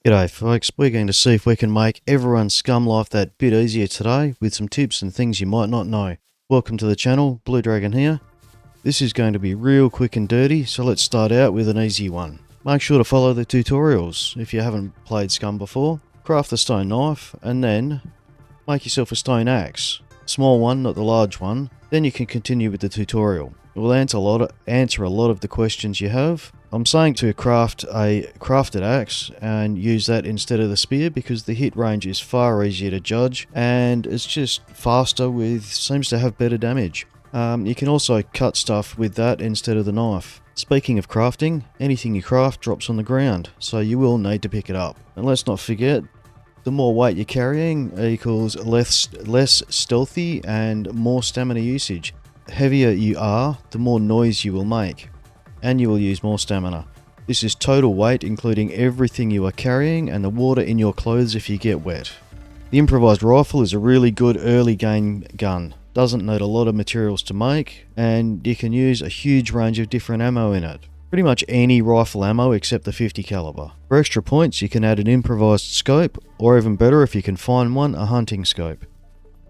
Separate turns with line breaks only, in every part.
G'day folks, we're going to see if we can make everyone's scum life that bit easier today with some tips and things you might not know. Welcome to the channel, Blue Dragon here. This is going to be real quick and dirty, so let's start out with an easy one. Make sure to follow the tutorials if you haven't played Scum before. Craft the stone knife and then make yourself a stone axe. Small one, not the large one. Then you can continue with the tutorial. It will answer a lot of the questions you have. I'm saying to craft a crafted axe and use that instead of the spear because the hit range is far easier to judge and it's just faster seems to have better damage. You can also cut stuff with that instead of the knife. Speaking of crafting, anything you craft drops on the ground, so you will need to pick it up. And let's not forget, the more weight you're carrying equals less stealthy and more stamina usage. The heavier you are, the more noise you will make, and you will use more stamina. This is total weight, including everything you are carrying and the water in your clothes if you get wet. The improvised rifle is a really good early game gun. Doesn't need a lot of materials to make, and you can use a huge range of different ammo in it. Pretty much any rifle ammo except the 50 caliber. For extra points, you can add an improvised scope, or even better if you can find one, a hunting scope.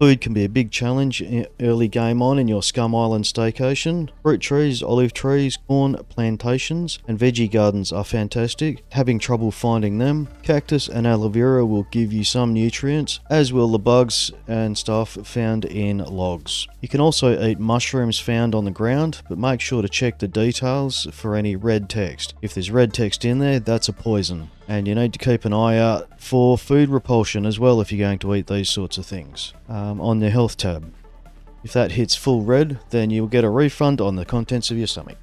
Food can be a big challenge early game on in your Scum Island staycation. Fruit trees, olive trees, corn plantations and veggie gardens are fantastic. Having trouble finding them, cactus and aloe vera will give you some nutrients, as will the bugs and stuff found in logs. You can also eat mushrooms found on the ground, but make sure to check the details for any red text. If there's red text in there, that's a poison. And you need to keep an eye out for food repulsion as well if you're going to eat these sorts of things on the health tab. If that hits full red, then you'll get a refund on the contents of your stomach.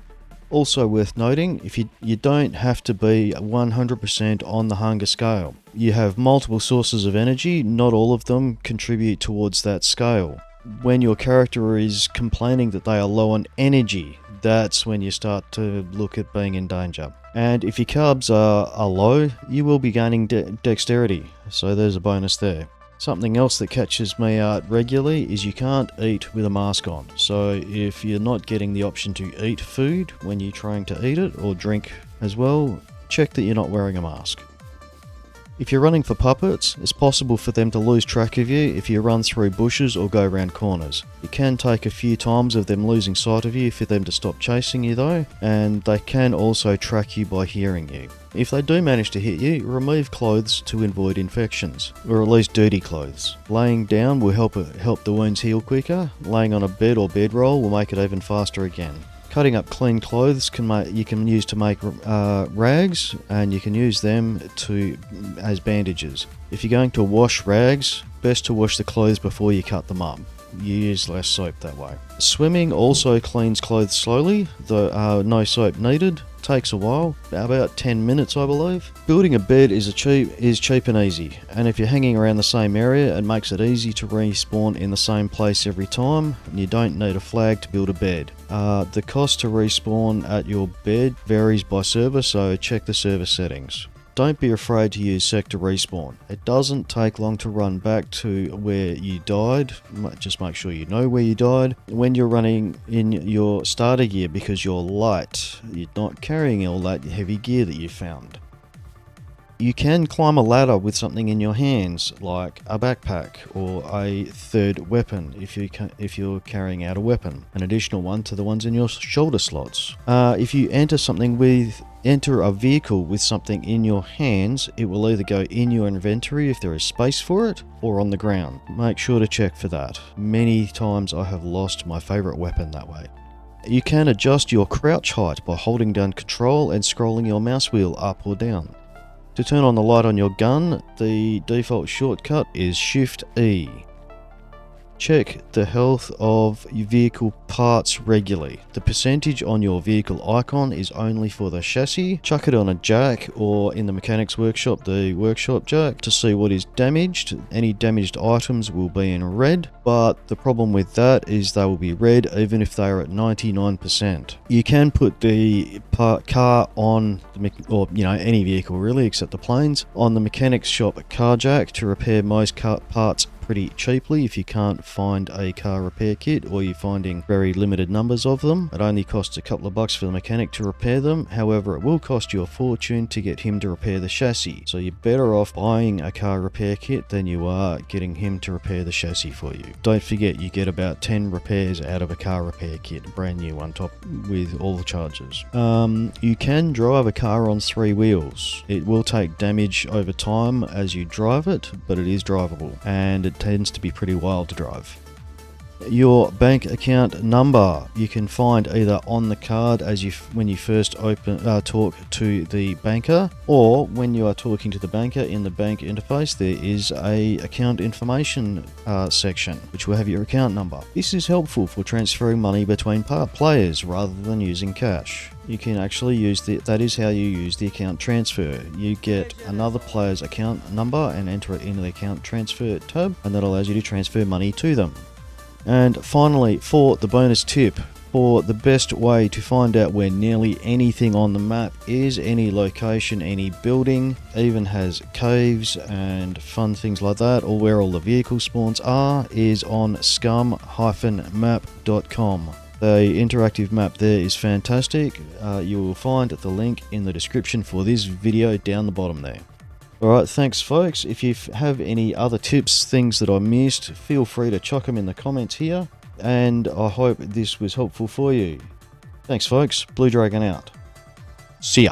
Also worth noting, if you don't have to be 100% on the hunger scale. You have multiple sources of energy, not all of them contribute towards that scale. When your character is complaining that they are low on energy, that's when you start to look at being in danger. And if your carbs are low, you will be gaining dexterity, so there's a bonus there. Something else that catches me out regularly is you can't eat with a mask on. So if you're not getting the option to eat food when you're trying to eat it, or drink as well, check that you're not wearing a mask. If you're running for puppets, it's possible for them to lose track of you if you run through bushes or go around corners. It can take a few times of them losing sight of you for them to stop chasing you though, and they can also track you by hearing you. If they do manage to hit you, remove clothes to avoid infections, or at least dirty clothes. Laying down will help the wounds heal quicker. Laying on a bed or bedroll will make it even faster again. Cutting up clean clothes you can use to make rags, and you can use them as bandages. If you're going to wash rags, best to wash the clothes before you cut them up. You use less soap that way. Swimming also cleans clothes slowly, though no soap needed. Takes a while, about 10 minutes I believe. Building a bed is cheap and easy, and if you're hanging around the same area, it makes it easy to respawn in the same place every time, and you don't need a flag to build a bed. The cost to respawn at your bed varies by server, so check the server settings. Don't be afraid to use sector respawn. It doesn't take long to run back to where you died. Just make sure you know where you died. When you're running in your starter gear because you're light, you're not carrying all that heavy gear that you found. You can climb a ladder with something in your hands, like a backpack or a third weapon if you're carrying out a weapon, an additional one to the ones in your shoulder slots. If you enter a vehicle with something in your hands, it will either go in your inventory if there is space for it, or on the ground. Make sure to check for that. Many times I have lost my favourite weapon that way. You can adjust your crouch height by holding down Control and scrolling your mouse wheel up or down. To turn on the light on your gun, the default shortcut is Shift E. Check the health of your vehicle parts regularly. The percentage on your vehicle icon is only for the chassis. Chuck it on a jack, or in the mechanics workshop, the workshop jack, to see what is damaged. Any damaged items will be in red, but the problem with that is they will be red even if they are at 99%. You can put the car on, any vehicle really except the planes, on the mechanics shop car jack to repair most parts pretty cheaply if you can't find a car repair kit or you're finding very limited numbers of them. It only costs a couple of bucks for the mechanic to repair them. However, it will cost you a fortune to get him to repair the chassis. So you're better off buying a car repair kit than you are getting him to repair the chassis for you. Don't forget, you get about 10 repairs out of a car repair kit, brand new on top with all the charges. You can drive a car on 3 wheels. It will take damage over time as you drive it, but it is drivable and it tends to be pretty wild to drive. Your bank account number you can find either on the card when you first talk to the banker, or when you are talking to the banker in the bank interface there is a account information section which will have your account number. This is helpful for transferring money between players rather than using cash. You can actually use that is how you use the account transfer. You get another player's account number and enter it into the account transfer tab, and that allows you to transfer money to them. And finally, for the bonus tip, for the best way to find out where nearly anything on the map is, any location, any building, even has caves and fun things like that, or where all the vehicle spawns are, is on scum-map.com. The interactive map there is fantastic. You will find the link in the description for this video down the bottom there. Alright, thanks folks. If you have any other tips, things that I missed, feel free to chuck them in the comments here, and I hope this was helpful for you. Thanks folks, Blue Dragon out. See ya.